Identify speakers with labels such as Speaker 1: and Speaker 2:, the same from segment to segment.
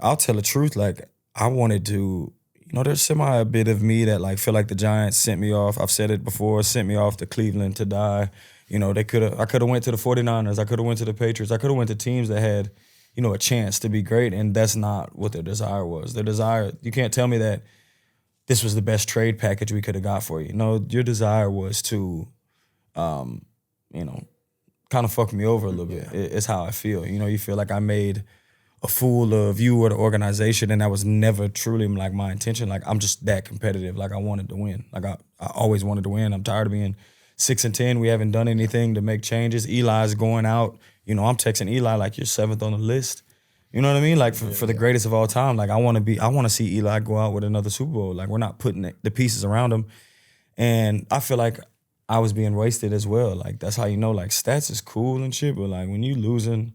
Speaker 1: I'll tell the truth. Like, I wanted to, there's a bit of me that like feel like the Giants sent me off. I've said it before, sent me off to Cleveland to die. I could have went to the 49ers. I could have went to the Patriots. I could have went to teams that had, a chance to be great, and that's not what their desire was. Their desire, you can't tell me that this was the best trade package we could have got for you. No, your desire was to, kind of fuck me over a little bit. It's how I feel. You feel like I made a fool of you or the organization, and that was never truly like my intention. Like, I'm just that competitive. Like, I wanted to win. Like, I always wanted to win. I'm tired of being 6-10. We haven't done anything to make changes. Eli's going out. I'm texting Eli like, you're 7th on the list. You know what I mean? Like, for the greatest of all time. Like, I want to see Eli go out with another Super Bowl. Like, we're not putting the pieces around him. And I feel like I was being wasted as well. Like, that's how like, stats is cool and shit, but like, when you losing,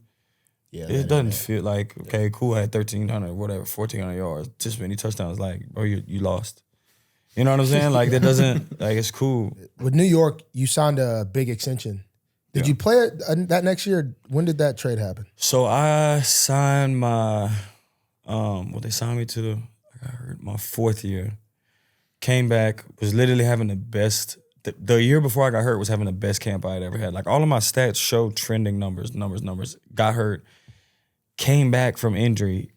Speaker 1: it doesn't feel like, okay, cool, I had 1,300, whatever, 1,400 yards, this many touchdowns. Like, bro, you lost. You know what I'm saying? Like, that doesn't, like, it's cool.
Speaker 2: With New York, you signed a big extension. Did you play it that next year? When did that trade happen?
Speaker 1: So I signed my, they signed me to my 4th year. Came back, was literally having the best, the year before I got hurt was having the best camp I had ever had. Like, all of my stats show trending numbers. Got hurt, came back from injury,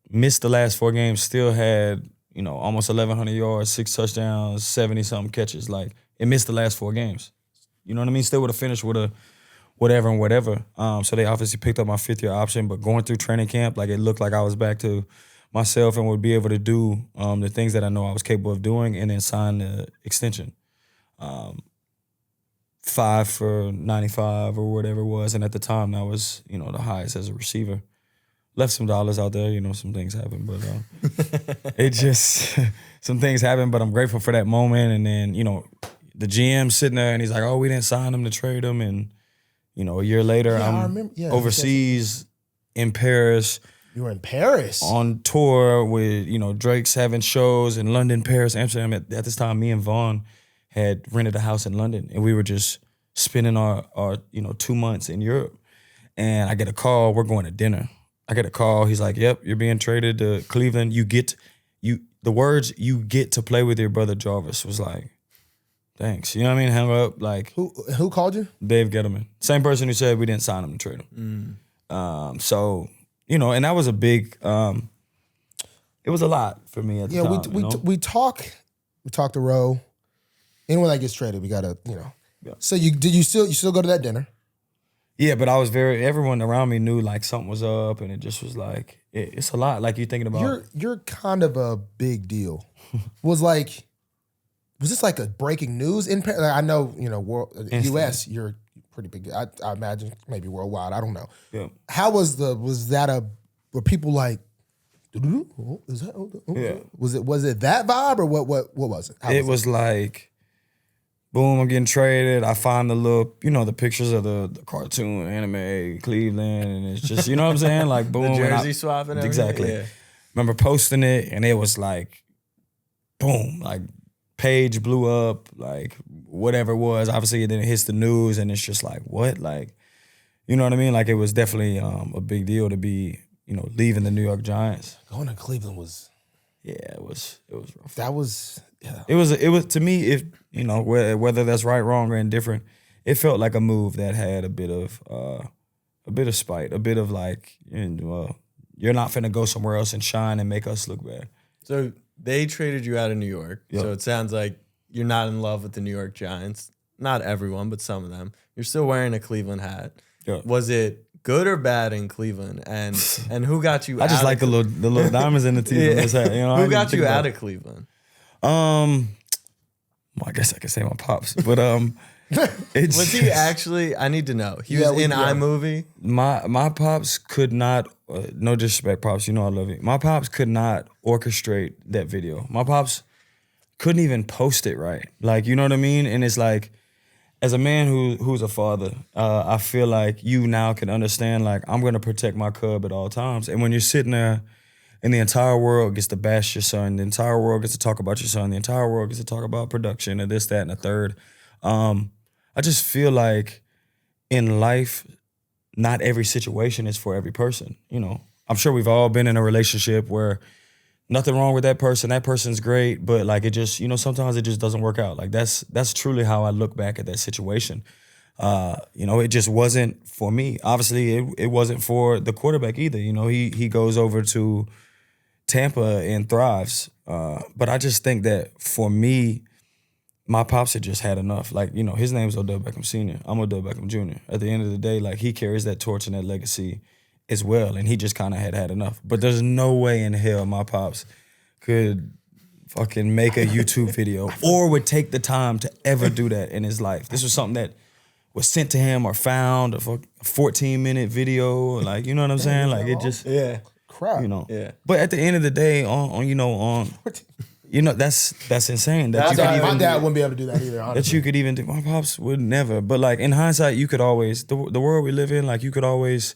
Speaker 1: missed the last 4 games, still had, almost 1,100 yards, 6 touchdowns, 70-something catches. Like, it missed the last 4 games. You know what I mean? Still would have finished with a whatever. So they obviously picked up my 5th-year option, but going through training camp, like, it looked like I was back to myself and would be able to do the things that I know I was capable of doing, and then sign the extension. 5 for 95 or whatever it was, and at the time that was, the highest as a receiver. Left some dollars out there, some things happen, but it just, some things happen, but I'm grateful for that moment. And then, the GM sitting there and he's like, oh, we didn't sign him to trade him. And, a year later, I'm overseas in Paris.
Speaker 2: You were in Paris?
Speaker 1: On tour with, Drake's having shows in London, Paris, Amsterdam. At this time, me and Vaughn had rented a house in London, and we were just spending our 2 months in Europe. And I get a call, we're going to dinner. I get a call, he's like, yep, you're being traded to Cleveland. The words, you get to play with your brother Jarvis, was like, thanks. You know what I mean? Hung up, like.
Speaker 2: Who called you?
Speaker 1: Dave Gettleman. Same person who said we didn't sign him to trade him. So, and that was a big, it was a lot for me at the time.
Speaker 2: We talk to Roe. Anyone that gets traded, we gotta, Yeah. So you still go to that dinner?
Speaker 1: Yeah, but everyone around me knew like something was up, and it just was like, it's a lot. Like, you're thinking about.
Speaker 2: You're kind of a big deal. Was this like a breaking news in Paris? Like, I know, U.S., you're pretty big. I imagine maybe worldwide. I don't know.
Speaker 1: Yeah.
Speaker 2: How were people like, is that?
Speaker 1: Yeah.
Speaker 2: Was it that vibe, or what was it?
Speaker 1: It was like, boom, I'm getting traded. I find the little, the pictures of the cartoon, anime, Cleveland, and it's just, you know what I'm saying? Like, boom.
Speaker 3: The jersey swap and everything?
Speaker 1: Exactly.
Speaker 3: Yeah.
Speaker 1: Remember posting it, and it was like, boom, like, page blew up, like, whatever it was. Obviously, it didn't hit the news, and it's just like, what? Like, you know what I mean? Like, it was definitely a big deal to be, leaving the New York Giants.
Speaker 2: Going to Cleveland was...
Speaker 1: Yeah, it was rough.
Speaker 2: That was... Yeah.
Speaker 1: It was to me, if whether that's right, wrong, or indifferent, it felt like a move that had a bit of spite, a bit of like, you're not finna go somewhere else and shine and make us look bad.
Speaker 3: So they traded you out of New York. Yep. So it sounds like you're not in love with the New York Giants. Not everyone, but some of them. You're still wearing a Cleveland hat. Yep. Was it good or bad in Cleveland? And who got you?
Speaker 1: I just like the little diamonds in the teeth.
Speaker 3: Yeah. Who got you out of Cleveland?
Speaker 1: Well, I guess I could say my pops, but
Speaker 3: was he actually? I need to know. He was in iMovie.
Speaker 1: My pops could not. No disrespect, pops. I love you. My pops could not orchestrate that video. My pops couldn't even post it right. Like, you know what I mean? And it's like, as a man who's a father, I feel like you now can understand. Like, I'm gonna protect my cub at all times. And when you're sitting there, and the entire world gets to bash your son. The entire world gets to talk about your son. The entire world gets to talk about production and this, that, and the third. I just feel like in life, not every situation is for every person. I'm sure we've all been in a relationship where nothing wrong with that person. That person's great, but like it just, sometimes it just doesn't work out. Like that's truly how I look back at that situation. It just wasn't for me. Obviously, it wasn't for the quarterback either. He goes over to Tampa and thrives. But I just think that for me, my pops had just had enough. Like, his name's Odell Beckham Sr. I'm Odell Beckham Jr. At the end of the day, like, he carries that torch and that legacy as well, and he just kind of had enough. But there's no way in hell my pops could fucking make a YouTube video or would take the time to ever do that in his life. This was something that was sent to him or found, a 14-minute video, like, you know what I'm saying? Like, it just,
Speaker 2: crap.
Speaker 3: Yeah.
Speaker 1: But at the end of the day, that's insane.
Speaker 2: My dad wouldn't be able to do that either, honestly.
Speaker 1: That you could even do. My pops would never. But like in hindsight, you could always, the world we live in, like you could always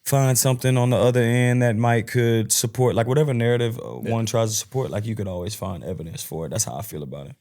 Speaker 1: find something on the other end that could support, like whatever narrative one tries to support, like you could always find evidence for it. That's how I feel about it.